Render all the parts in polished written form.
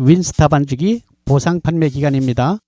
윈스타 반죽이 보상 판매 기간입니다.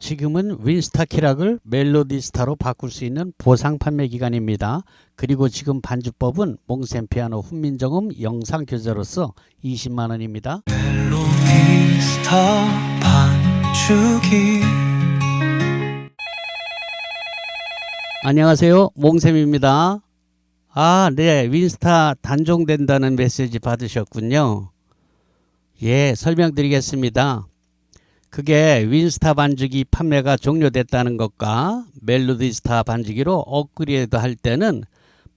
지금은 윈스타 키락을 멜로디스타로 바꿀 수 있는 보상 판매 기간입니다. 그리고 지금 반주법은 몽센 피아노 훈민정음 영상 교재로서 20만원입니다. 멜로디스타 반주기. 안녕하세요, 몽셈입니다. 네, 윈스타 단종된다는 메시지 받으셨군요. 예, 설명드리겠습니다. 그게 윈스타 반죽이 판매가 종료됐다는 것과 멜로디스타 반죽기로 업그레이드 할 때는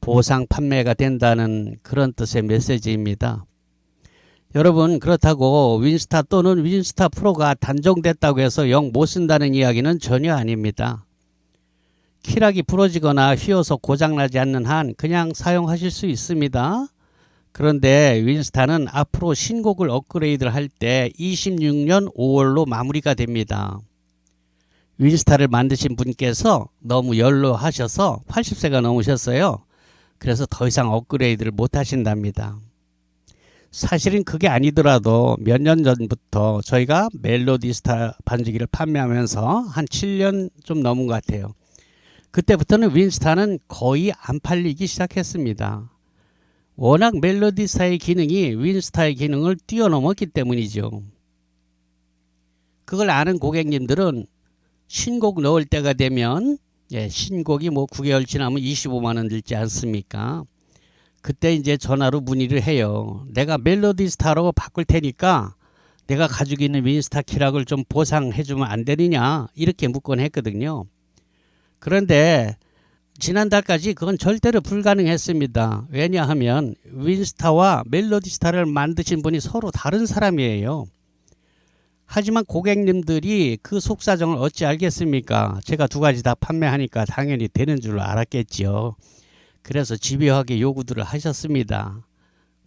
보상 판매가 된다는 그런 뜻의 메시지입니다. 여러분, 그렇다고 윈스타 또는 윈스타 프로가 단종됐다고 해서 영 못 쓴다는 이야기는 전혀 아닙니다. 키락이 부러지거나 휘어서 고장나지 않는 한 그냥 사용하실 수 있습니다. 그런데 윈스타는 앞으로 신곡을 업그레이드를 할 때 26년 5월로 마무리가 됩니다. 윈스타를 만드신 분께서 너무 연로하셔서 80세가 넘으셨어요. 그래서 더 이상 업그레이드를 못 하신답니다. 사실은 그게 아니더라도 몇 년 전부터 저희가 멜로디스타 반주기를 판매하면서 한 7년 좀 넘은 것 같아요. 그때부터는 윈스타는 거의 안 팔리기 시작했습니다. 워낙 멜로디스타의 기능이 윈스타의 기능을 뛰어넘었기 때문이죠. 그걸 아는 고객님들은 신곡 넣을 때가 되면 예, 신곡이 뭐 9개월 지나면 25만 원 들지 않습니까? 그때 이제 전화로 문의를 해요. 내가 멜로디 스타로 바꿀 테니까 내가 가지고 있는 윈스타 키락을 좀 보상해 주면 안 되느냐 이렇게 묻곤 했거든요. 그런데 지난달까지 그건 절대로 불가능했습니다. 왜냐하면 윈스타와 멜로디 스타를 만드신 분이 서로 다른 사람이에요. 하지만 고객님들이 그 속사정을 어찌 알겠습니까? 제가 두 가지 다 판매하니까 당연히 되는 줄 알았겠지요. 그래서 집요하게 요구들을 하셨습니다.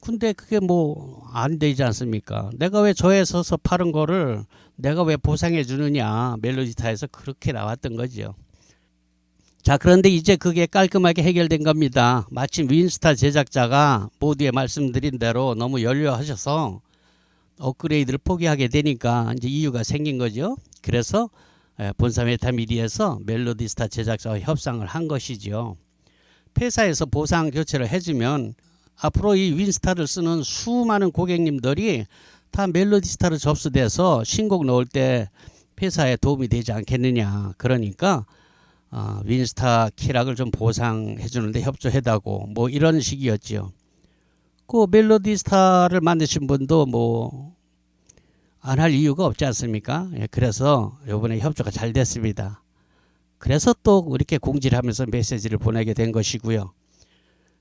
근데 그게 뭐 안 되지 않습니까? 내가 왜 저에 서서 파는 거를 내가 왜 보상해 주느냐. 멜로디스타에서 그렇게 나왔던 거죠. 자, 그런데 이제 그게 깔끔하게 해결된 겁니다. 마침 윈스타 제작자가 모두에 말씀드린 대로 너무 연료하셔서 업그레이드를 포기하게 되니까 이제 이유가 생긴 거죠. 그래서 본사 메타미디에서 멜로디스타 제작자와 협상을 한 것이죠. 회사에서 보상 교체를 해주면 앞으로 이 윈스타를 쓰는 수많은 고객님들이 다 멜로디스타로 접수돼서 신곡 넣을 때 회사에 도움이 되지 않겠느냐. 그러니까 윈스타 키락을 좀 보상해 주는데 협조해달라고 뭐 이런 식이었지요. 그 멜로디스타를 만드신 분도 뭐 안 할 이유가 없지 않습니까? 예, 그래서 이번에 협조가 잘 됐습니다. 그래서 또 이렇게 공지를 하면서 메시지를 보내게 된 것이고요.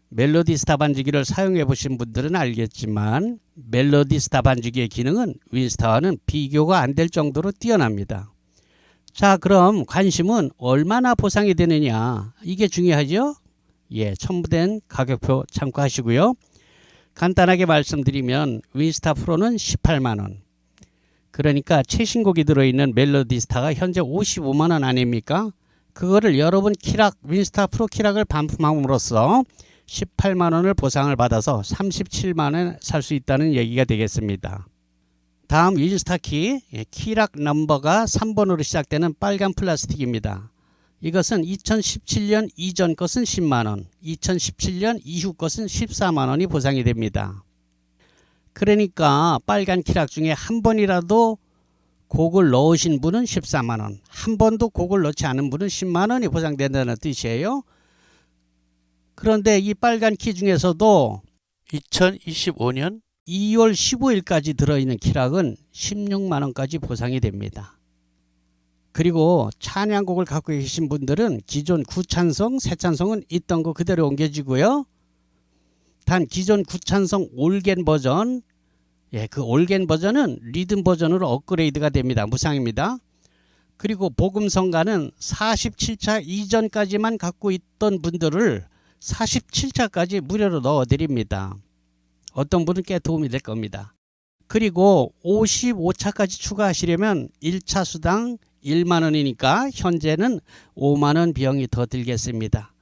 멜로디스타 반주기를 사용해 보신 분들은 알겠지만 멜로디스타 반주기의 기능은 윈스타와는 비교가 안 될 정도로 뛰어납니다. 자, 그럼 관심은 얼마나 보상이 되느냐, 이게 중요하죠. 예, 첨부된 가격표 참고하시고요. 간단하게 말씀드리면 윈스타 프로는 18만 원, 그러니까 최신곡이 들어있는 멜로디스타가 현재 55만 원 아닙니까? 그거를 여러분 키락 윈스타 프로 키락을 반품함으로써 18만 원을 보상을 받아서 37만 원에 살 수 있다는 얘기가 되겠습니다. 다음 윈스타 키, 키락 넘버가 3번으로 시작되는 빨간 플라스틱입니다. 이것은 2017년 이전 것은 10만 원, 2017년 이후 것은 14만 원이 보상이 됩니다. 그러니까 빨간 키락 중에 한 번이라도 곡을 넣으신 분은 14만 원, 한 번도 곡을 넣지 않은 분은 10만 원이 보상된다는 뜻이에요. 그런데 이 빨간 키 중에서도 2025년 2월 15일까지 들어있는 키락은 16만 원까지 보상이 됩니다. 그리고 찬양곡을 갖고 계신 분들은 기존 구찬성, 새찬성은 있던 거 그대로 옮겨지고요. 단 기존 구찬성 올겐 버전, 그 올겐 버전은 리듬 버전으로 업그레이드가 됩니다. 무상입니다. 그리고 복음성가는 47차 이전까지만 갖고 있던 분들을 47차까지 무료로 넣어드립니다. 어떤 분은 꽤 도움이 될 겁니다. 그리고 55차까지 추가하시려면 1차 수당 1만 원이니까 현재는 5만 원 비용이 더 들겠습니다.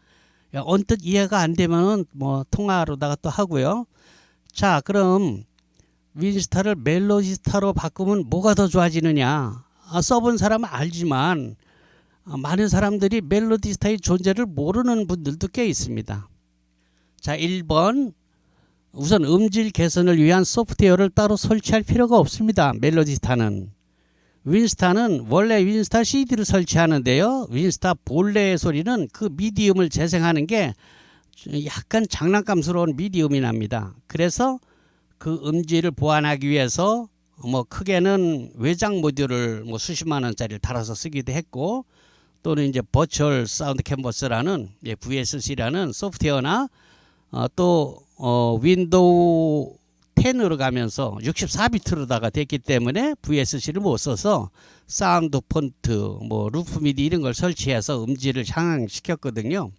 언뜻 이해가 안 되면 뭐 통화로다가 또 하고요. 자, 그럼 윈스타를 멜로디스타로 바꾸면 뭐가 더 좋아지느냐? 써본 사람은 알지만 많은 사람들이 멜로디스타의 존재를 모르는 분들도 꽤 있습니다. 자, 1번, 우선 음질 개선을 위한 소프트웨어를 따로 설치할 필요가 없습니다. 멜로디스타는. 윈스타는 원래 윈스타 CD를 설치하는데요. 윈스타 본래의 소리는 그 미디움을 재생하는 게 약간 장난감스러운 미디움이 납니다. 그래서 그 음질을 보완하기 위해서 뭐 크게는 외장 모듈을 뭐 수십만 원짜리를 달아서 쓰기도 했고, 또는 이제 버추얼 사운드 캔버스라는 VSC라는 소프트웨어나 또 윈도우 10으로 가면서 64비트로다가 됐기 때문에 VSC를 못 써서 사운드 폰트, 뭐 루프 미디 이런 걸 설치해서 음질을 향상시켰거든요.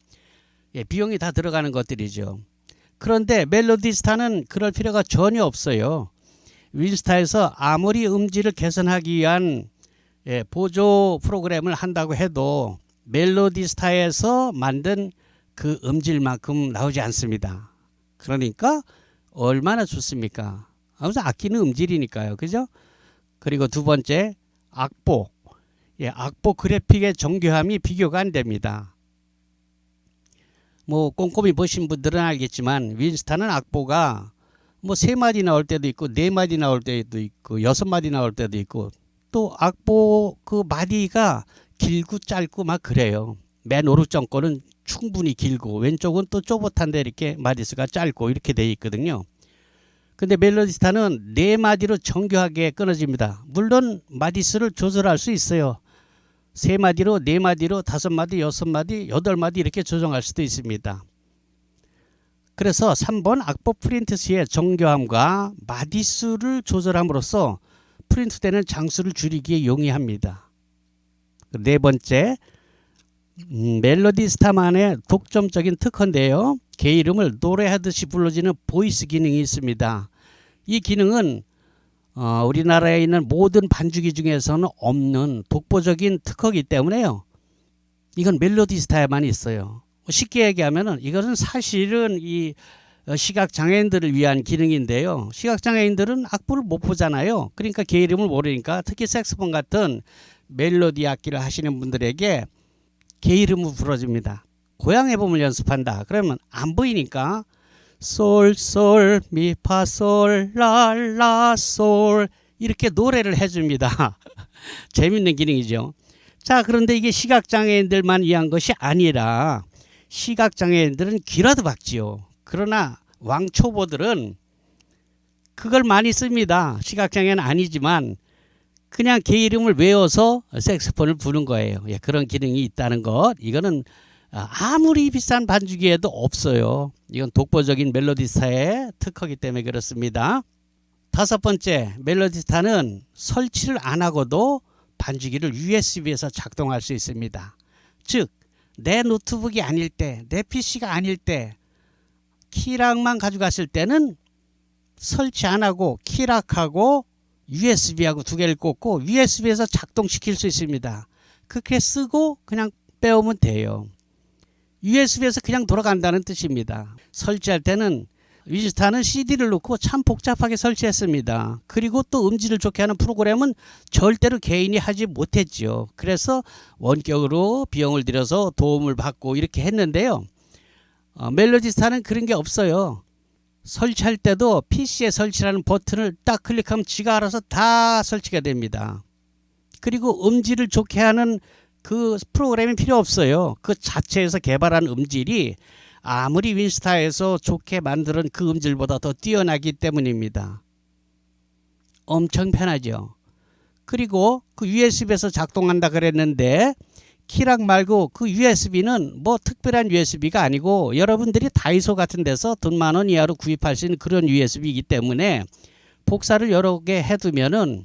비용이 다 들어가는 것들이죠. 그런데 멜로디스타는 그럴 필요가 전혀 없어요. 윈스타에서 아무리 음질을 개선하기 위한 보조 프로그램을 한다고 해도 멜로디스타에서 만든 그 음질만큼 나오지 않습니다. 그러니까 얼마나 좋습니까? 아무튼 아끼는 음질이니까요. 그죠? 그리고 두 번째, 악보. 악보 그래픽의 정교함이 비교가 안 됩니다. 뭐 꼼꼼히 보신 분들은 알겠지만 윈스타는 악보가 뭐 3마디 나올 때도 있고 4마디 나올 때도 있고 6마디 나올 때도 있고, 또 악보 그 마디가 길고 짧고 막 그래요. 맨 오른쪽 거는 충분히 길고 왼쪽은 또 쪼봇한데 이렇게 마디수가 짧고 이렇게 되어 있거든요. 근데 멜로디스타는 4마디로 정교하게 끊어집니다. 물론 마디수를 조절할 수 있어요. 3마디로, 4마디로, 5마디, 6마디, 8마디 이렇게 조정할 수도 있습니다. 그래서 3번 악보 프린트 시의 정교함과 마디수를 조절함으로써 프린트되는 장수를 줄이기에 용이합니다. 4번째, 멜로디스타만의 독점적인 특허인데요. 개 이름을 노래하듯이 불러지는 보이스 기능이 있습니다. 이 기능은 우리나라에 있는 모든 반주기 중에서는 없는 독보적인 특허이기 때문에요. 이건 멜로디스타에만 있어요. 쉽게 얘기하면은 이것은 사실은 이 시각장애인들을 위한 기능인데요. 시각장애인들은 악보를 못 보잖아요. 그러니까 개 이름을 모르니까 특히 색소폰 같은 멜로디 악기를 하시는 분들에게 개 이름을 불러줍니다. 고향 해봄을 연습한다. 그러면 안 보이니까 솔, 솔, 미, 파, 솔, 라, 라, 솔 이렇게 노래를 해줍니다. 재밌는 기능이죠. 자, 그런데 이게 시각장애인들만 위한 것이 아니라 시각장애인들은 귀라도 박지요. 그러나 왕초보들은 그걸 많이 씁니다. 시각장애는 아니지만 그냥 개 이름을 외워서 색소폰을 부는 거예요. 예, 그런 기능이 있다는 것. 이거는 아무리 비싼 반주기에도 없어요. 이건 독보적인 멜로디스타의 특허이기 때문에 그렇습니다. 5번째, 멜로디스타는 설치를 안 하고도 반주기를 USB에서 작동할 수 있습니다. 즉, 내 노트북이 아닐 때, 내 PC가 아닐 때 키락만 가져갔을 때는 설치 안 하고 키락하고 USB하고 2개를 꽂고 USB에서 작동시킬 수 있습니다. 그렇게 쓰고 그냥 빼오면 돼요. USB에서 그냥 돌아간다는 뜻입니다. 설치할 때는 윈스타는 CD를 넣고 참 복잡하게 설치했습니다. 그리고 또 음질을 좋게 하는 프로그램은 절대로 개인이 하지 못했죠. 그래서 원격으로 비용을 들여서 도움을 받고 이렇게 했는데요. 멜로디스타는 그런 게 없어요. 설치할 때도 PC에 설치라는 버튼을 딱 클릭하면 지가 알아서 다 설치가 됩니다. 그리고 음질을 좋게 하는 그 프로그램이 필요 없어요. 그 자체에서 개발한 음질이 아무리 윈스타에서 좋게 만드는 그 음질보다 더 뛰어나기 때문입니다. 엄청 편하죠. 그리고 그 USB에서 작동한다 그랬는데 키락 말고 그 USB는 뭐 특별한 USB가 아니고 여러분들이 다이소 같은 데서 돈 10,000원 이하로 구입할 수 있는 그런 USB이기 때문에 복사를 여러 개 해두면은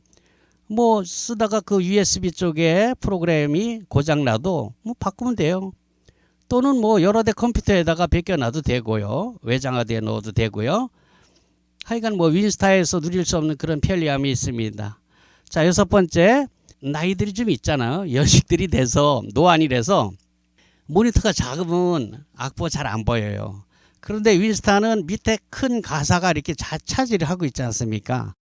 뭐 쓰다가 그 USB 쪽에 프로그램이 고장나도 뭐 바꾸면 돼요. 또는 뭐 여러 대 컴퓨터에다가 베껴놔도 되고요. 외장하드에 넣어도 되고요. 하여간 뭐 윈스타에서 누릴 수 없는 그런 편리함이 있습니다. 자, 6번째, 나이들이 좀 있잖아요. 연식들이 돼서 노안이 돼서 모니터가 작으면 악보 잘 안 보여요. 그런데 윈스타는 밑에 큰 가사가 이렇게 차지를 하고 있지 않습니까?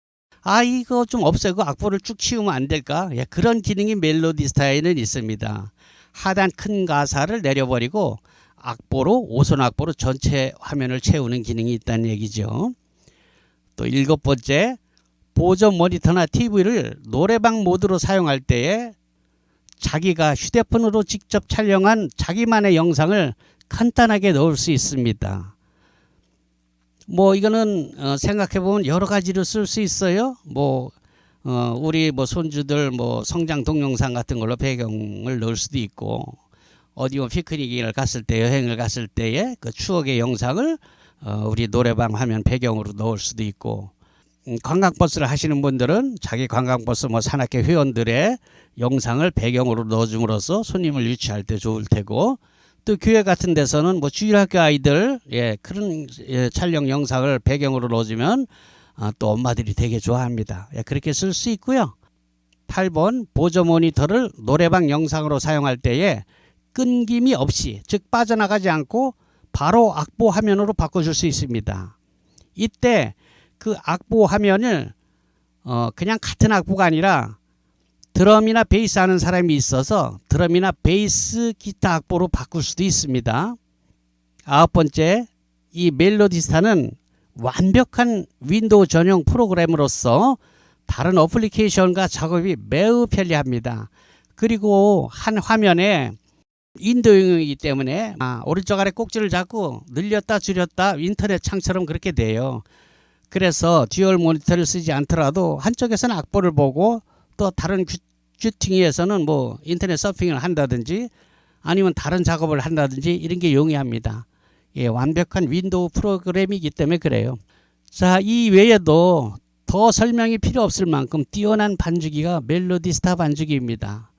아, 이거 좀 없애고 악보를 쭉 치우면 안 될까? 예, 그런 기능이 멜로디스타에는 있습니다. 하단 큰 가사를 내려버리고 악보로 5선 악보로 전체 화면을 채우는 기능이 있다는 얘기죠. 또 7번째, 보조 모니터나 TV를 노래방 모드로 사용할 때에 자기가 휴대폰으로 직접 촬영한 자기만의 영상을 간단하게 넣을 수 있습니다. 뭐 이거는 생각해보면 여러 가지로 쓸 수 있어요. 우리 손주들 성장 동영상 같은 걸로 배경을 넣을 수도 있고, 어디 피크닉을 갔을 때, 여행을 갔을 때의 그 추억의 영상을 우리 노래방 화면 배경으로 넣을 수도 있고, 관광버스를 하시는 분들은 자기 관광버스 산악회 회원들의 영상을 배경으로 넣어줌으로써 손님을 유치할 때 좋을 테고, 또 교회 같은 데서는 주일학교 아이들 그런 촬영 영상을 배경으로 넣어주면 또 엄마들이 되게 좋아합니다. 그렇게 쓸 수 있고요. 8번, 보조 모니터를 노래방 영상으로 사용할 때에 끊김이 없이, 즉 빠져나가지 않고 바로 악보 화면으로 바꿔줄 수 있습니다. 이때 그 악보 화면을 그냥 같은 악보가 아니라 드럼이나 베이스 하는 사람이 있어서 드럼이나 베이스 기타 악보로 바꿀 수도 있습니다. 9번째, 이 멜로디스타는 완벽한 윈도우 전용 프로그램으로서 다른 어플리케이션과 작업이 매우 편리합니다. 그리고 한 화면에 인도용이기 때문에 오른쪽 아래 꼭지를 잡고 늘렸다 줄였다 인터넷 창처럼 그렇게 돼요. 그래서 듀얼 모니터를 쓰지 않더라도 한쪽에서는 악보를 보고 또 다른 큐팅에서는 뭐 인터넷 서핑을 한다든지 아니면 다른 작업을 한다든지 이런 게 용이합니다. 예, 완벽한 윈도우 프로그램이기 때문에 그래요. 자, 이 외에도 더 설명이 필요 없을 만큼 뛰어난 반주기가 멜로디스타 반주기입니다.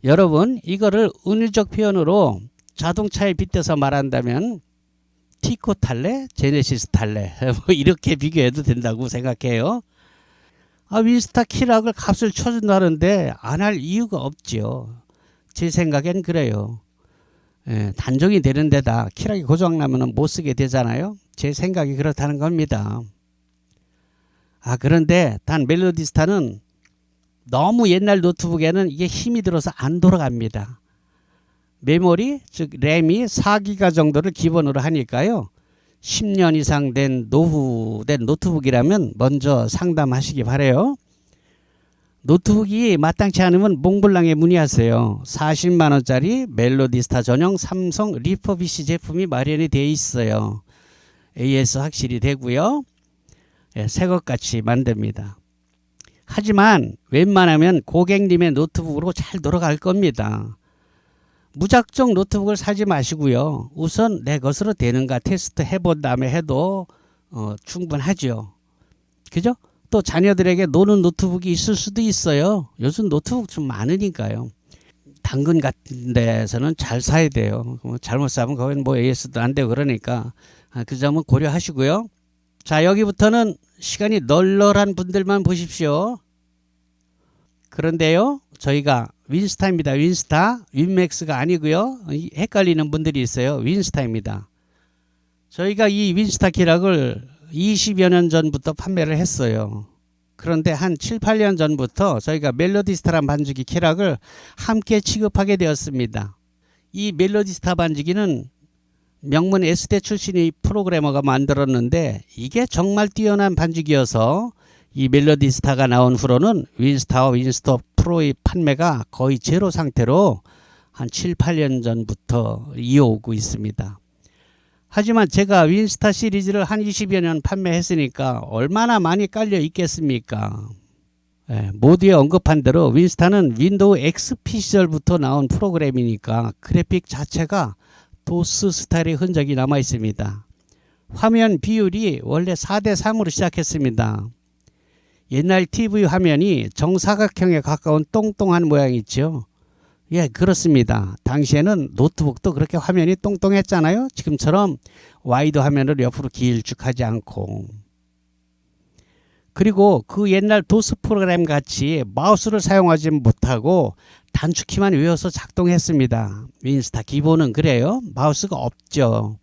여러분, 이거를 은유적 표현으로 자동차에 빗대서 말한다면 티코 탈래? 제네시스 탈래? 뭐 이렇게 비교해도 된다고 생각해요. 윈스타 키락을 값을 쳐준다는데 안 할 이유가 없죠. 제 생각엔 그래요. 예, 단종이 되는 데다 키락이 고장나면 못 쓰게 되잖아요. 제 생각이 그렇다는 겁니다. 그런데 단 멜로디스타는 너무 옛날 노트북에는 이게 힘이 들어서 안 돌아갑니다. 메모리, 즉 램이 4기가 정도를 기본으로 하니까요. 10년 이상 된 노후된 노트북이라면 먼저 상담하시기 바래요. 노트북이 마땅치 않으면 몽블랑에 문의하세요. 40만 원짜리 멜로디스타 전용 삼성 리퍼비시 제품이 마련이 되어 있어요. AS 확실히 되고요. 새것같이 만듭니다. 하지만 웬만하면 고객님의 노트북으로 잘 돌아갈 겁니다. 무작정 노트북을 사지 마시고요. 우선 내 것으로 되는가 테스트 해본 다음에 해도 충분하죠. 그죠? 또 자녀들에게 노는 노트북이 있을 수도 있어요. 요즘 노트북 좀 많으니까요. 당근 같은 데서는 잘 사야 돼요. 잘못 사면 거기는 뭐 AS도 안 되고 그러니까 그 점은 고려하시고요. 자, 여기부터는 시간이 널널한 분들만 보십시오. 그런데요, 저희가 윈스타입니다. 윈스타, 윈맥스가 아니고요. 헷갈리는 분들이 있어요. 윈스타입니다. 저희가 이 윈스타 키락을 20여 년 전부터 판매를 했어요. 그런데 한 7, 8년 전부터 저희가 멜로디스타란 반주기 키락을 함께 취급하게 되었습니다. 이 멜로디스타 반주기는 명문 S대 출신의 프로그래머가 만들었는데 이게 정말 뛰어난 반주기여서 이 멜로디스타가 나온 후로는 윈스타와 윈스톱 프로의 판매가 거의 제로 상태로 한 7, 8년 전부터 이어오고 있습니다. 하지만 제가 윈스타 시리즈를 한 20여 년 판매했으니까 얼마나 많이 깔려 있겠습니까? 모두에 언급한 대로 윈스타는 윈도우 XP 시절부터 나온 프로그램이니까 그래픽 자체가 도스 스타일의 흔적이 남아 있습니다. 화면 비율이 원래 4:3으로 시작했습니다. 옛날 TV 화면이 정사각형에 가까운 똥똥한 모양이 있죠. 예, 그렇습니다. 당시에는 노트북도 그렇게 화면이 똥똥했잖아요. 지금처럼 와이드 화면을 옆으로 길쭉하지 않고. 그리고 그 옛날 도스 프로그램 같이 마우스를 사용하지 못하고 단축키만 외워서 작동했습니다. 윈스타 기본은 그래요. 마우스가 없죠.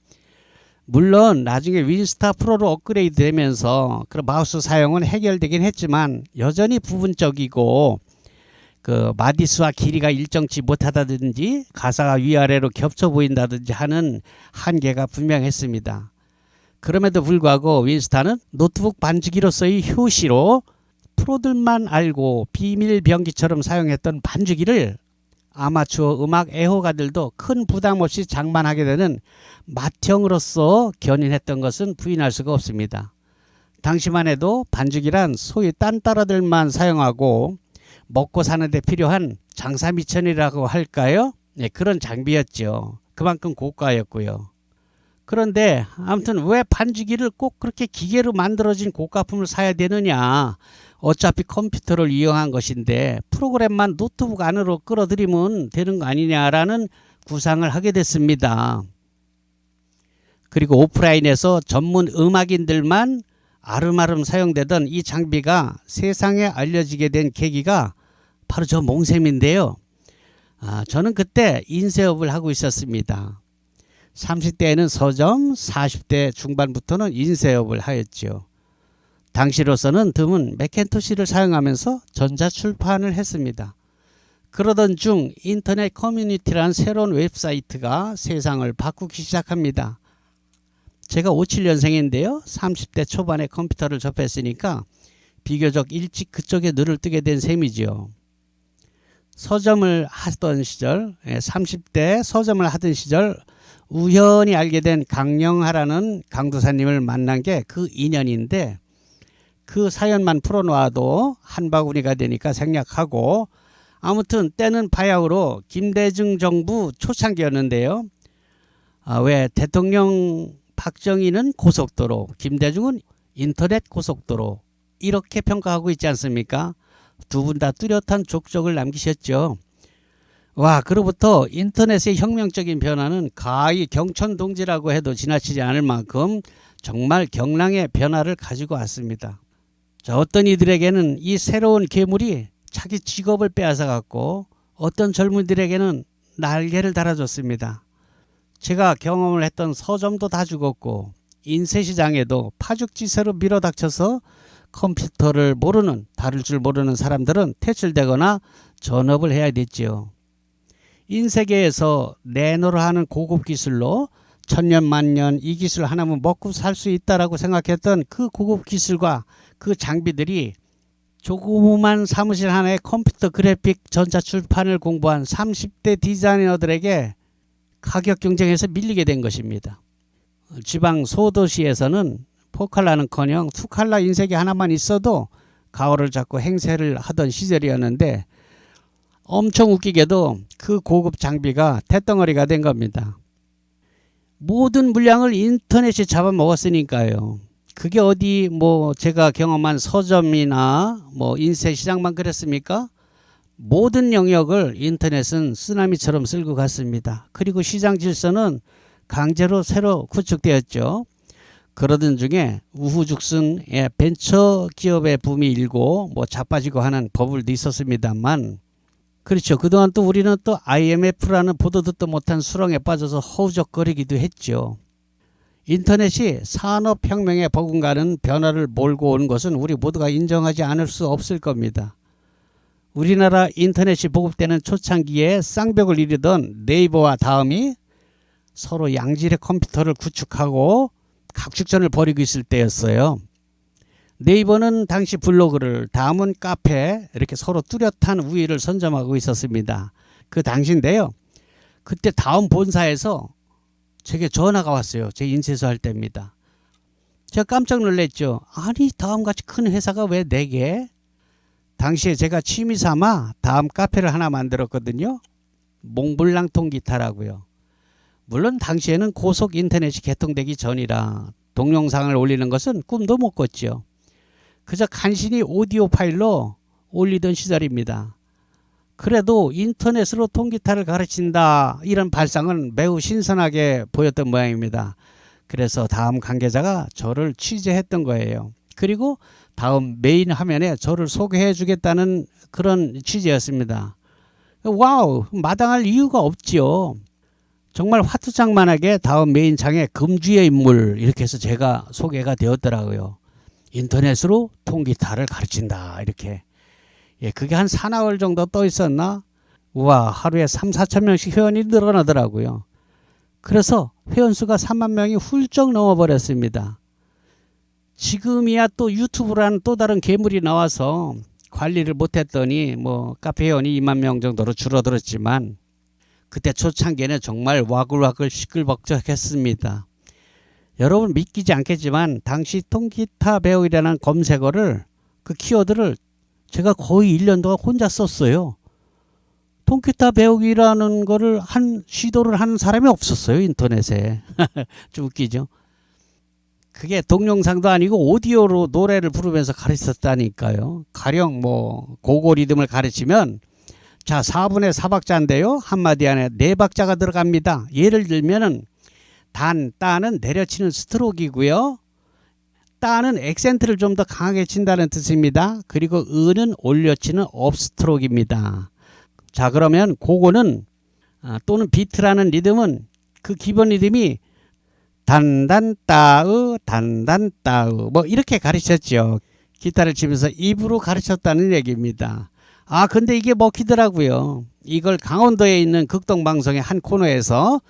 물론 나중에 윈스타 프로로 업그레이드 되면서 그 마우스 사용은 해결되긴 했지만 여전히 부분적이고 그 마디수와 길이가 일정치 못하다든지 가사가 위아래로 겹쳐 보인다든지 하는 한계가 분명했습니다. 그럼에도 불구하고 윈스타는 노트북 반주기로서의 효시로 프로들만 알고 비밀 병기처럼 사용했던 반주기를 아마추어 음악 애호가들도 큰 부담 없이 장만하게 되는 맏형으로서 견인했던 것은 부인할 수가 없습니다. 당시만 해도 반주기란 소위 딴따라들만 사용하고 먹고 사는 데 필요한 장사미천이라고 할까요? 네, 그런 장비였죠. 그만큼 고가였고요. 그런데 아무튼 왜 반주기를 꼭 그렇게 기계로 만들어진 고가품을 사야 되느냐. 어차피 컴퓨터를 이용한 것인데 프로그램만 노트북 안으로 끌어들이면 되는 거 아니냐라는 구상을 하게 됐습니다. 그리고 오프라인에서 전문 음악인들만 아름아름 사용되던 이 장비가 세상에 알려지게 된 계기가 바로 저 몽셈인데요. 저는 그때 인쇄업을 하고 있었습니다. 30대에는 서점, 40대 중반부터는 인쇄업을 하였죠. 당시로서는 드문 맥킨토시를 사용하면서 전자출판을 했습니다. 그러던 중 인터넷 커뮤니티라는 새로운 웹사이트가 세상을 바꾸기 시작합니다. 제가 57년생인데요. 30대 초반에 컴퓨터를 접했으니까 비교적 일찍 그쪽에 눈을 뜨게 된 셈이죠. 서점을 하던 시절, 30대 서점을 하던 시절 우연히 알게 된 강영하라는 강도사님을 만난 게 그 인연인데, 그 사연만 풀어놓아도 한 바구니가 되니까 생략하고, 아무튼 때는 바야흐로 김대중 정부 초창기였는데요. 왜 대통령 박정희는 고속도로, 김대중은 인터넷 고속도로, 이렇게 평가하고 있지 않습니까? 두 분 다 뚜렷한 족적을 남기셨죠. 와, 그로부터 인터넷의 혁명적인 변화는 가히 경천동지라고 해도 지나치지 않을 만큼 정말 경랑의 변화를 가지고 왔습니다. 자, 어떤 이들에게는 이 새로운 괴물이 자기 직업을 빼앗아갔고, 어떤 젊은이들에게는 날개를 달아줬습니다. 제가 경험을 했던 서점도 다 죽었고, 인쇄시장에도 파죽지세로 밀어닥쳐서 컴퓨터를 모르는, 다룰 줄 모르는 사람들은 퇴출되거나 전업을 해야 됐지요. 인쇄계에서 내노를 하는 고급 기술로 천년만년 이 기술 하나면 먹고 살 수 있다라고 생각했던 그 고급 기술과 그 장비들이 조그만 사무실 하나에 컴퓨터 그래픽 전자출판을 공부한 30대 디자이너들에게 가격 경쟁에서 밀리게 된 것입니다. 지방 소도시에서는 4칼라는커녕 2칼라 인쇄기 하나만 있어도 가오를 잡고 행세를 하던 시절이었는데, 엄청 웃기게도 그 고급 장비가 태덩어리가 된 겁니다. 모든 물량을 인터넷이 잡아먹었으니까요. 그게 어디 제가 경험한 서점이나 인쇄시장만 그랬습니까? 모든 영역을 인터넷은 쓰나미처럼 쓸고 갔습니다. 그리고 시장 질서는 강제로 새로 구축되었죠. 그러던 중에 우후죽순 벤처 기업의 붐이 일고 자빠지고 하는 버블도 있었습니다만, 그렇죠. 그동안 또 우리는 또 IMF라는 보도 듣도 못한 수렁에 빠져서 허우적거리기도 했죠. 인터넷이 산업혁명에 버금가는 변화를 몰고 오는 것은 우리 모두가 인정하지 않을 수 없을 겁니다. 우리나라 인터넷이 보급되는 초창기에 쌍벽을 이루던 네이버와 다음이 서로 양질의 컴퓨터를 구축하고 각축전을 벌이고 있을 때였어요. 네이버는 당시 블로그를, 다음은 카페, 이렇게 서로 뚜렷한 우위를 선점하고 있었습니다. 그 당시인데요. 그때 다음 본사에서 제게 전화가 왔어요. 제 인쇄소 할 때입니다. 제가 깜짝 놀랐죠. 아니, 다음같이 큰 회사가 왜 4개? 당시에 제가 취미 삼아 다음 카페를 하나 만들었거든요. 몽블랑 통기타라고요. 물론 당시에는 고속 인터넷이 개통되기 전이라 동영상을 올리는 것은 꿈도 못 꿨죠. 그저 간신히 오디오 파일로 올리던 시절입니다. 그래도 인터넷으로 통기타를 가르친다, 이런 발상은 매우 신선하게 보였던 모양입니다. 그래서 다음 관계자가 저를 취재했던 거예요. 그리고 다음 메인 화면에 저를 소개해 주겠다는 그런 취지였습니다. 와우, 마땅할 이유가 없지요. 정말 화투장만하게 다음 메인 창에 금주의 인물, 이렇게 해서 제가 소개가 되었더라고요. 인터넷으로 통기타를 가르친다, 이렇게. 그게 한 4나흘 정도 떠 있었나? 우와, 하루에 3-4천 명씩 회원이 늘어나더라고요. 그래서 회원수가 3만 명이 훌쩍 넘어버렸습니다. 지금이야 또 유튜브라는 또 다른 괴물이 나와서 관리를 못했더니 카페 회원이 2만 명 정도로 줄어들었지만, 그때 초창기에는 정말 와글와글 시끌벅적했습니다. 여러분 믿기지 않겠지만 당시 통기타 배우기라는 검색어를, 그 키워드를 제가 거의 1년 동안 혼자 썼어요. 통기타 배우기라는 거를 시도를 하는 사람이 없었어요, 인터넷에. 좀 웃기죠. 그게 동영상도 아니고 오디오로 노래를 부르면서 가르쳤다니까요. 가령 고고 리듬을 가르치면, 자, 4분의 4박자인데요. 한마디 안에 4박자가 들어갑니다. 예를 들면은 단, 따는 내려치는 스트로크이고요. 따는 액센트를 좀 더 강하게 친다는 뜻입니다. 그리고 은은 올려치는 업스트로크입니다. 자, 그러면 그거는 또는 비트라는 리듬은, 그 기본 리듬이 단단 따으 단단 따으 이렇게 가르쳤죠. 기타를 치면서 입으로 가르쳤다는 얘기입니다. 근데 이게 먹히더라고요. 이걸 강원도에 있는 극동방송의 한 코너에서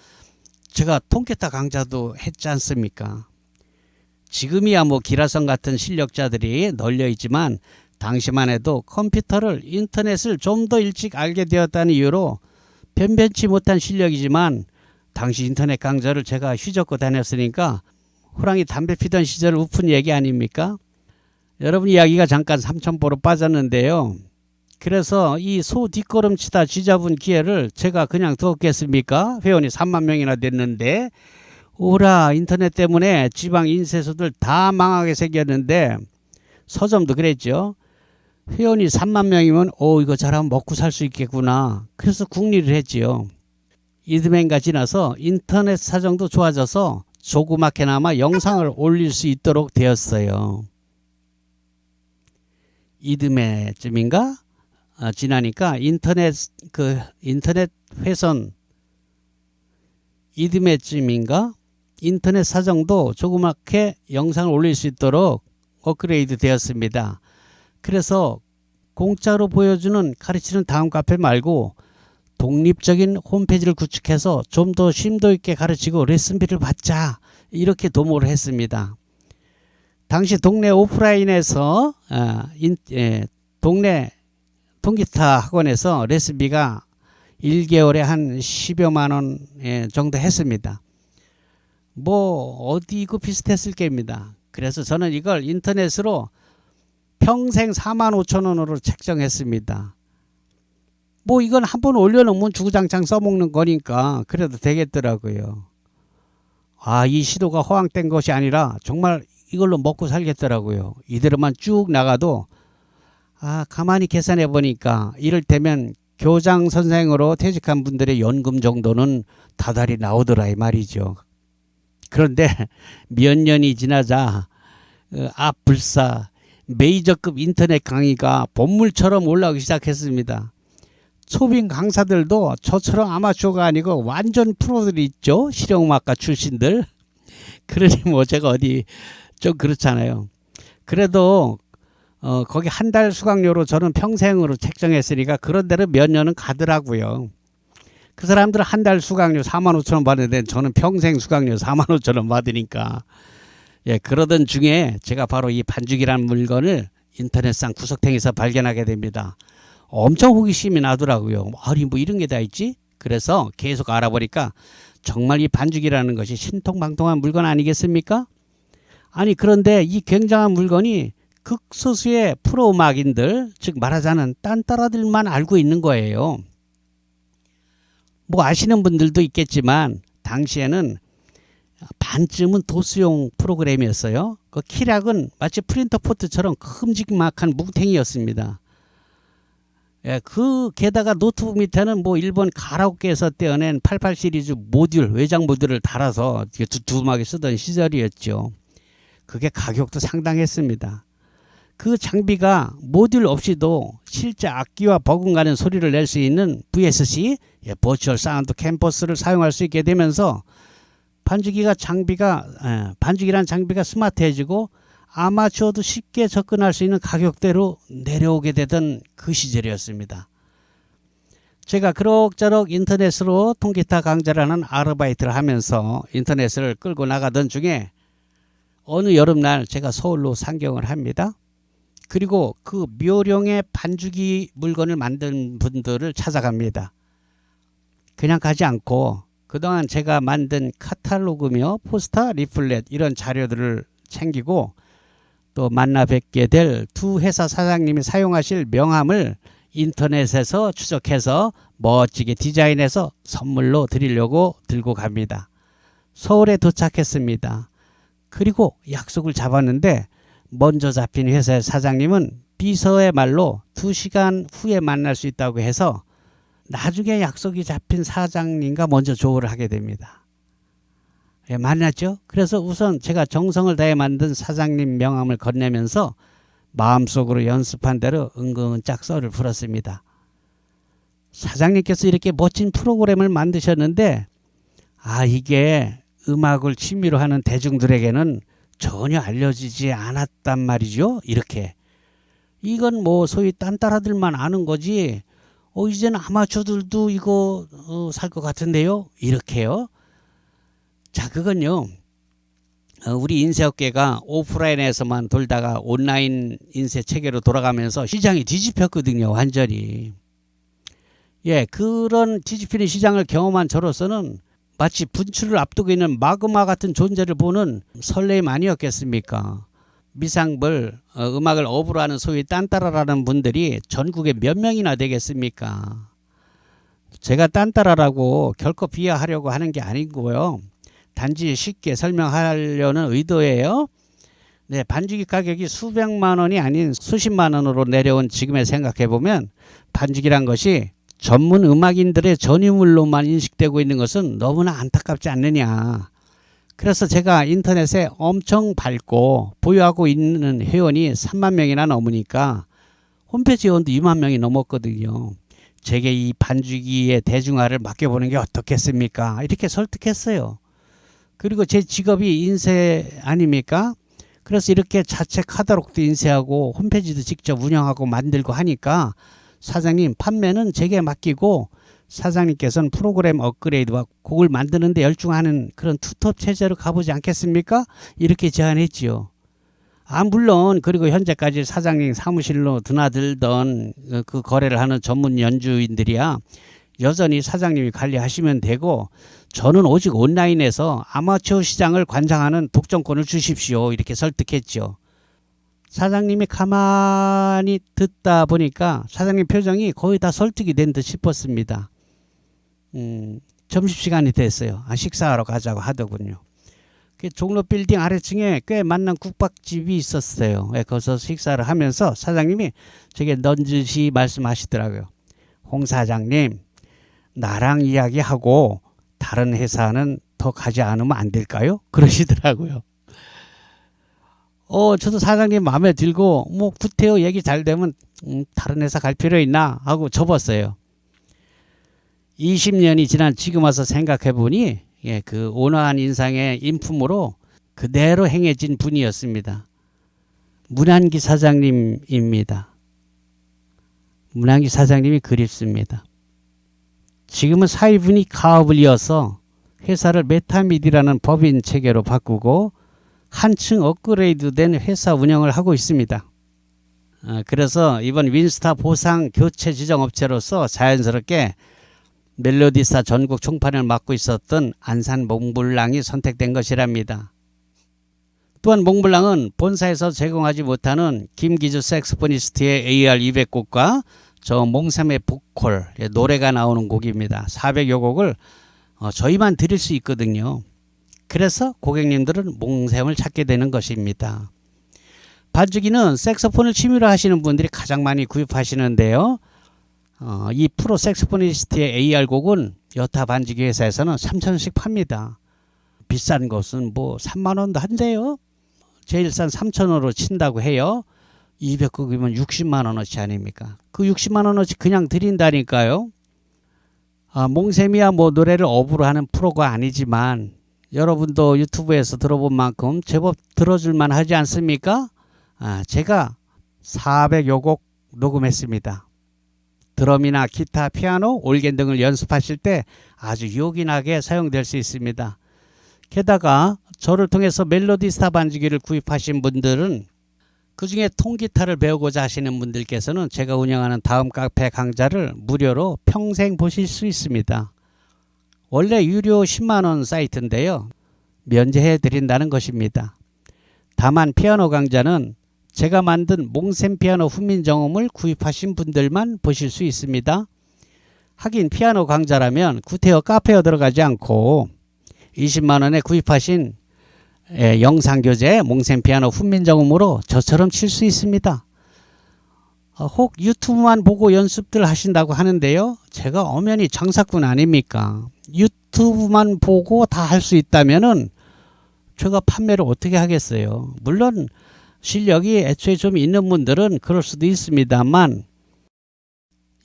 제가 통기타 강좌도 했지 않습니까? 지금이야 기라성 같은 실력자들이 널려 있지만, 당시만 해도 컴퓨터를 인터넷을 좀 더 일찍 알게 되었다는 이유로 변변치 못한 실력이지만 당시 인터넷 강좌를 제가 휘젓고 다녔으니까 호랑이 담배 피던 시절 우픈 얘기 아닙니까? 여러분 이야기가 잠깐 삼천포로 빠졌는데요. 그래서 이 소 뒷걸음치다 쥐잡은 기회를 제가 그냥 두었겠습니까? 회원이 3만 명이나 됐는데 오라 인터넷 때문에 지방 인쇄소들 다 망하게 생겼는데 서점도 그랬죠. 회원이 3만 명이면 이거 잘하면 먹고 살 수 있겠구나. 그래서 국리를 했지요. 이듬해가 지나서 인터넷 사정도 좋아져서 조그맣게나마 영상을 올릴 수 있도록 되었어요. 이듬해쯤인가? 지나니까 인터넷 회선 이듬해쯤인가? 인터넷 사정도 조그맣게 영상을 올릴 수 있도록 업그레이드 되었습니다. 그래서 공짜로 보여주는 가르치는 다음 카페 말고 독립적인 홈페이지를 구축해서 좀 더 심도 있게 가르치고 레슨비를 받자 이렇게 도모를 했습니다. 당시 동네 오프라인에서 동네 통기타 학원에서 레슨비가 1개월에 한 10여만 원 정도 했습니다. 뭐 어디 이거 비슷했을 겁니다. 그래서 저는 이걸 인터넷으로 평생 45,000원으로 책정했습니다. 뭐 이건 한번 올려놓으면 주구장창 써먹는 거니까 그래도 되겠더라고요. 이 시도가 허황된 것이 아니라 정말 이걸로 먹고 살겠더라고요. 이대로만 쭉 나가도 가만히 계산해 보니까 이를테면 교장 선생으로 퇴직한 분들의 연금 정도는 다달이 나오더라 이 말이죠. 그런데 몇 년이 지나자 불사 메이저급 인터넷 강의가 본물처럼 올라오기 시작했습니다. 초빙 강사들도 저처럼 아마추어가 아니고 완전 프로들이 있죠. 실용음악가 출신들. 그러니 뭐 제가 어디 좀 그렇잖아요. 그래도 거기 한 달 수강료로 저는 평생으로 책정했으니까 그런 데로 몇 년은 가더라고요. 그 사람들은 한 달 수강료 45,000원 받는데 저는 평생 수강료 45,000원 받으니까 그러던 중에 제가 바로 이 반죽이라는 물건을 인터넷상 구석탱이에서 발견하게 됩니다. 엄청 호기심이 나더라고요. 아니 뭐 이런 게 다 있지? 그래서 계속 알아보니까 정말 이 반죽이라는 것이 신통방통한 물건 아니겠습니까? 아니 그런데 이 굉장한 물건이 극소수의 프로 음악인들, 즉 말하자면 딴따라들만 알고 있는 거예요. 뭐 아시는 분들도 있겠지만 당시에는 반쯤은 도수용 프로그램이었어요. 그 키락은 마치 프린터 포트처럼 큼직막한 뭉탱이였습니다. 그 게다가 노트북 밑에는 뭐 일본 가라오케에서 떼어낸 88 시리즈 모듈, 외장 모듈을 달아서 두툼하게 쓰던 시절이었죠. 그게 가격도 상당했습니다. 그 장비가 모듈 없이도 실제 악기와 버금가는 소리를 낼 수 있는 VSC, 버추얼 사운드 캠퍼스를 사용할 수 있게 되면서 반죽이라는 장비가 스마트해지고 아마추어도 쉽게 접근할 수 있는 가격대로 내려오게 되던 그 시절이었습니다. 제가 그럭저럭 인터넷으로 통기타 강좌라는 아르바이트를 하면서 인터넷을 끌고 나가던 중에 어느 여름날 제가 서울로 상경을 합니다. 그리고 그 묘령의 반죽이 물건을 만든 분들을 찾아갑니다. 그냥 가지 않고 그동안 제가 만든 카탈로그며 포스터, 리플렛 이런 자료들을 챙기고 또 만나 뵙게 될 두 회사 사장님이 사용하실 명함을 인터넷에서 추적해서 멋지게 디자인해서 선물로 드리려고 들고 갑니다. 서울에 도착했습니다. 그리고 약속을 잡았는데 먼저 잡힌 회사의 사장님은 비서의 말로 2시간 후에 만날 수 있다고 해서 나중에 약속이 잡힌 사장님과 먼저 조우를 하게 됩니다. 만났죠. 그래서 우선 제가 정성을 다해 만든 사장님 명함을 건네면서 마음속으로 연습한 대로 은근짝 썰을 풀었습니다. 사장님께서 이렇게 멋진 프로그램을 만드셨는데 이게 음악을 취미로 하는 대중들에게는 전혀 알려지지 않았단 말이죠. 이렇게. 이건 뭐 소위 딴따라들만 아는 거지 이제는 아마추어들도 이거 살 것 같은데요. 이렇게요. 자, 그건요. 우리 인쇄업계가 오프라인에서만 돌다가 온라인 인쇄 체계로 돌아가면서 시장이 뒤집혔거든요. 완전히. 예, 그런 뒤집히는 시장을 경험한 저로서는 마치 분출을 앞두고 있는 마그마 같은 존재를 보는 설렘 아니었겠습니까? 미상불, 음악을 업으로 하는 소위 딴따라라는 분들이 전국에 몇 명이나 되겠습니까? 제가 딴따라라고 결코 비하하려고 하는 게 아니고요. 단지 쉽게 설명하려는 의도예요. 네, 반죽이 가격이 수백만 원이 아닌 수십만 원으로 내려온 지금에 생각해보면 반죽이란 것이 전문 음악인들의 전유물로만 인식되고 있는 것은 너무나 안타깝지 않느냐. 그래서 제가 인터넷에 엄청 밟고 보유하고 있는 회원이 3만 명이나 넘으니까 홈페이지 회원도 2만 명이 넘었거든요. 제게 이 반죽이의 대중화를 맡겨보는 게 어떻겠습니까? 이렇게 설득했어요. 그리고 제 직업이 인쇄 아닙니까? 그래서 이렇게 자체 카탈로그도 인쇄하고 홈페이지도 직접 운영하고 만들고 하니까 사장님 판매는 제게 맡기고 사장님께서는 프로그램 업그레이드와 곡을 만드는 데 열중하는 그런 투톱 체제로 가보지 않겠습니까? 이렇게 제안했지요. 물론 그리고 현재까지 사장님 사무실로 드나들던 그 거래를 하는 전문 연주인들이야 여전히 사장님이 관리하시면 되고 저는 오직 온라인에서 아마추어 시장을 관장하는 독점권을 주십시오. 이렇게 설득했죠. 사장님이 가만히 듣다 보니까 사장님 표정이 거의 다 설득이 된 듯 싶었습니다. 점심시간이 됐어요. 식사하러 가자고 하더군요. 종로 빌딩 아래층에 꽤 많은 국밥집이 있었어요. 거기서 식사를 하면서 사장님이 제게 넌지시 말씀하시더라고요. 홍 사장님, 나랑 이야기하고 다른 회사는 더 가지 않으면 안 될까요? 그러시더라고요. 저도 사장님 마음에 들고 뭐 구태여 얘기 잘 되면 다른 회사 갈 필요 있나 하고 접었어요. 20년이 지난 지금 와서 생각해 보니 그 온화한 인상의 인품으로 그대로 행해진 분이었습니다. 문한기 사장님입니다. 문한기 사장님이 그립습니다. 지금은 사위분이 가업을 이어서 회사를 메타미디라는 법인 체계로 바꾸고 한층 업그레이드된 회사 운영을 하고 있습니다. 그래서 이번 윈스타 보상 교체 지정업체로서 자연스럽게 멜로디사 전국 총판을 맡고 있었던 안산 몽블랑이 선택된 것이랍니다. 또한 몽블랑은 본사에서 제공하지 못하는 김기주 색소포니스트의 AR200곡과 저 몽샘의 보컬 노래가 나오는 곡입니다. 400여 곡을 저희만 드릴 수 있거든요. 그래서 고객님들은 몽샘을 찾게 되는 것입니다. 반주기는 색소폰을 취미로 하시는 분들이 가장 많이 구입하시는데요. 이 프로 색소포니스트의 AR곡은 여타 반주기 회사에서는 3,000원씩 팝니다. 비싼 것은 뭐 3만 원도 한대요. 제일 싼 3,000원으로 친다고 해요. 200곡이면 60만 원어치 아닙니까? 그 60만 원어치 그냥 드린다니까요. 몽샘이야 뭐 노래를 업으로 하는 프로가 아니지만 여러분도 유튜브에서 들어본 만큼 제법 들어줄만 하지 않습니까? 제가 400여 곡 녹음했습니다. 드럼이나 기타, 피아노, 올겐 등을 연습하실 때 아주 요긴하게 사용될 수 있습니다. 게다가 저를 통해서 멜로디스타 반주기를 구입하신 분들은 그중에 통기타를 배우고자 하시는 분들께서는 제가 운영하는 다음 카페 강좌를 무료로 평생 보실 수 있습니다. 원래 유료 10만원 사이트인데요. 면제해 드린다는 것입니다. 다만 피아노 강좌는 제가 만든 몽샘 피아노 훈민정음을 구입하신 분들만 보실 수 있습니다. 하긴 피아노 강좌라면 구태여 카페에 들어가지 않고 20만원에 구입하신 영상교재 몽샘 피아노 훈민정음으로 저처럼 칠 수 있습니다. 혹 유튜브만 보고 연습들 하신다고 하는데요. 제가 엄연히 장사꾼 아닙니까? 유튜브만 보고 다 할 수 있다면은 제가 판매를 어떻게 하겠어요? 물론 실력이 애초에 좀 있는 분들은 그럴 수도 있습니다만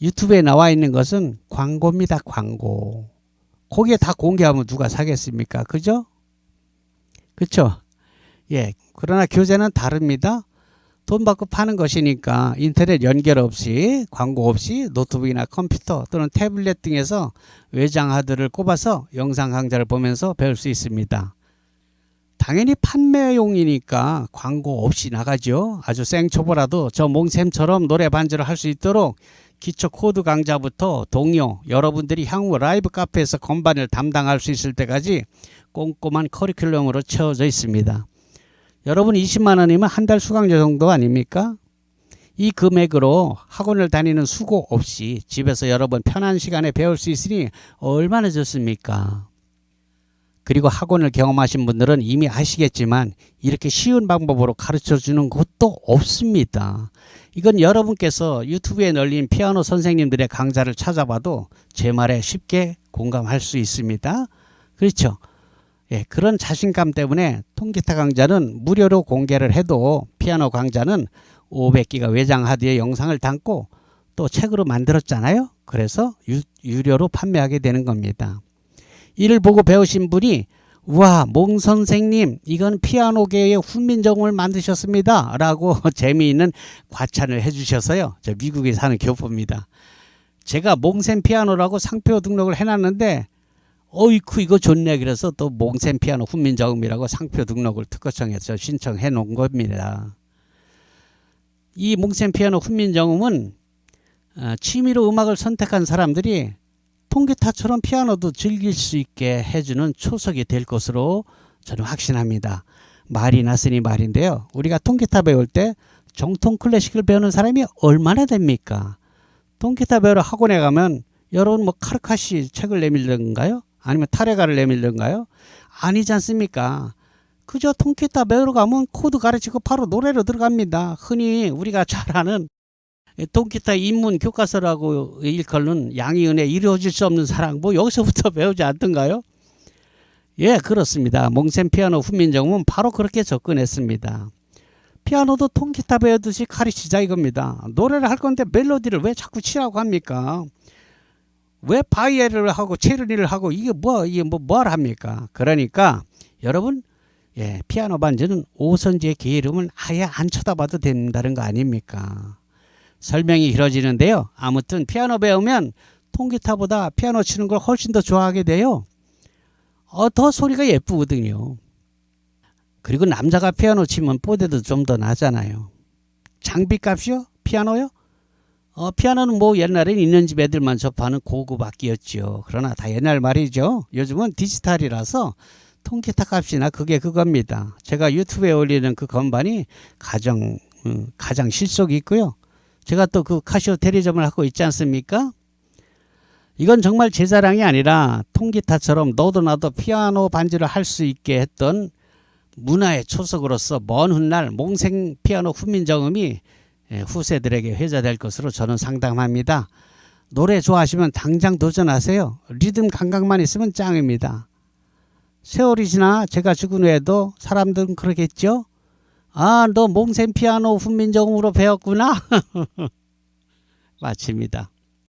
유튜브에 나와 있는 것은 광고입니다. 광고. 거기에 다 공개하면 누가 사겠습니까? 그죠? 그렇죠? 예. 그러나 교재는 다릅니다. 돈 받고 파는 것이니까 인터넷 연결 없이 광고 없이 노트북이나 컴퓨터 또는 태블릿 등에서 외장 하드를 꼽아서 영상 강좌를 보면서 배울 수 있습니다. 당연히 판매용이니까 광고 없이 나가죠. 아주 생초보라도 저 몽샘처럼 노래 반주를 할 수 있도록 기초 코드 강좌부터 동요, 여러분들이 향후 라이브 카페에서 건반을 담당할 수 있을 때까지 꼼꼼한 커리큘럼으로 채워져 있습니다. 여러분 20만 원이면 한 달 수강료 정도 아닙니까? 이 금액으로 학원을 다니는 수고 없이 집에서 여러분 편한 시간에 배울 수 있으니 얼마나 좋습니까? 그리고 학원을 경험하신 분들은 이미 아시겠지만 이렇게 쉬운 방법으로 가르쳐 주는 곳도 없습니다. 이건 여러분께서 유튜브에 널린 피아노 선생님들의 강좌를 찾아봐도 제 말에 쉽게 공감할 수 있습니다. 그렇죠? 예, 그런 자신감 때문에 통기타 강좌는 무료로 공개를 해도 피아노 강좌는 500기가 외장 하드에 영상을 담고 또 책으로 만들었잖아요. 그래서 유료로 판매하게 되는 겁니다. 이를 보고 배우신 분이 와, 몽 선생님 이건 피아노계의 훈민정음을 만드셨습니다 라고 재미있는 과찬을 해주셔서요. 저 미국에 사는 교포입니다. 제가 몽샘 피아노라고 상표 등록을 해놨는데 어이쿠 이거 좋네 그래서 또 몽샘 피아노 훈민정음이라고 상표 등록을 특허청에서 신청해 놓은 겁니다. 이 몽샘 피아노 훈민정음은 취미로 음악을 선택한 사람들이 통기타처럼 피아노도 즐길 수 있게 해주는 초석이 될 것으로 저는 확신합니다. 말이 났으니 말인데요. 우리가 통기타 배울 때 정통 클래식을 배우는 사람이 얼마나 됩니까? 통기타 배우러 학원에 가면 여러분 뭐 카르카시 책을 내밀던가요? 아니면 타레가를 내밀던가요? 아니지 않습니까? 그저 통기타 배우러 가면 코드 가르치고 바로 노래로 들어갑니다. 흔히 우리가 잘 아는 통기타 입문 교과서라고 일컬는 양희은의 이루어질 수 없는 사랑 뭐 여기서부터 배우지 않던가요? 예, 그렇습니다. 몽샘 피아노 훈민정음은 바로 그렇게 접근했습니다. 피아노도 통기타 배우듯이 가르치자 이겁니다. 노래를 할 건데 멜로디를 왜 자꾸 치라고 합니까? 왜 바이엘을 하고 체르니를 하고 이게 뭘 합니까? 그러니까 여러분 예, 피아노 반주는 오선지의 개 이름은 아예 안 쳐다봐도 된다는 거 아닙니까? 설명이 길어지는데요. 아무튼 피아노 배우면 통기타보다 피아노 치는 걸 훨씬 더 좋아하게 돼요. 더 소리가 예쁘거든요. 그리고 남자가 피아노 치면 뽀대도 좀 더 나잖아요. 장비값이요? 피아노요? 피아노는 뭐 옛날엔 있는 집 애들만 접하는 고급 악기였죠. 그러나 다 옛날 말이죠. 요즘은 디지털이라서 통기타 값이나 그게 그겁니다. 제가 유튜브에 올리는 그 건반이 가장 실속이 있고요. 제가 또 그 카시오 대리점을 하고 있지 않습니까? 이건 정말 제 자랑이 아니라 통기타처럼 너도 나도 피아노 반주를 할 수 있게 했던 문화의 초석으로서 먼 훗날 몽샘 피아노 훈민정음이 후세들에게 회자될 것으로 저는 상담합니다. 노래 좋아하시면 당장 도전하세요. 리듬 감각만 있으면 짱입니다. 세월이 지나 제가 죽은 후에도 사람들은 그러겠죠? 아, 너 몽샘 피아노 훈민정음으로 배웠구나. 마칩니다.